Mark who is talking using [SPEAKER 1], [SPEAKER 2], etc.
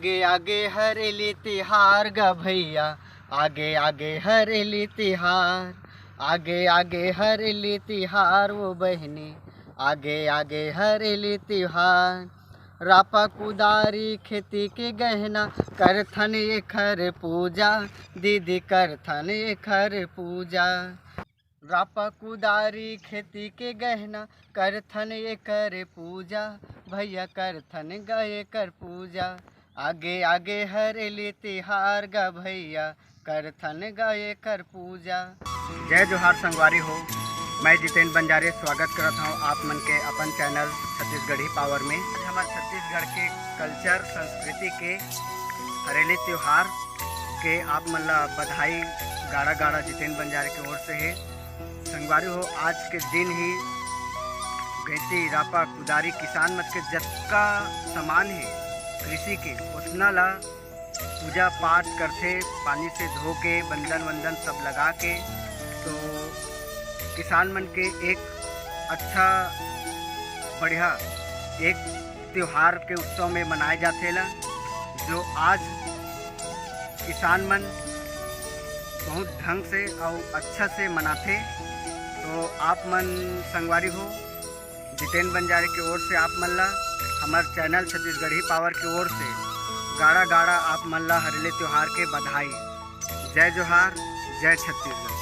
[SPEAKER 1] आगे आगे हरेली तिहार गा भैया, आगे आगे हरेली तिहार, आगे आगे हरेली तिहार वो बहनी, आगे आगे हरेली तिहार। रापा कुदारी खेती के गहना करथन ये खर पूजा, दीदी करथन ये खर पूजा। रापा कुदारी खेती के गहना करथन ये कर पूजा, भैया करथन गए कर पूजा। आगे आगे हरेली तिहार गा भैया, करथन गए कर पूजा। जय जोहार संगवारी हो, मैं जितेंद्र बंजारे स्वागत करता हूँ आप मन के अपन चैनल छत्तीसगढ़ी पावर में। हमारे छत्तीसगढ़ के कल्चर संस्कृति के हरेली त्यौहार के आप मन ला बधाई गाड़ा गाड़ा जितेंद्र बंजारे की ओर से है। संगवारी हो, आज के दिन ही खेती रापा कुदारी किसान मत के जतका सामान है कृषि के उतना ला पूजा पाठ करते, पानी से धो के बंधन वंदन सब लगा के, तो किसान मन के एक अच्छा बढ़िया एक त्यौहार के उत्सव में मनाए जाते ला, जो आज किसान मन बहुत ढंग से और अच्छा से मनाते। तो आप मन संगवारी हो, जितेंद्र बंजारे की ओर से आप मन ला हमारे चैनल छत्तीसगढ़ी पावर की ओर से गाड़ा गाड़ा आप मन ला हरेली त्यौहार के बधाई। जय जोहार, जय छत्तीसगढ़।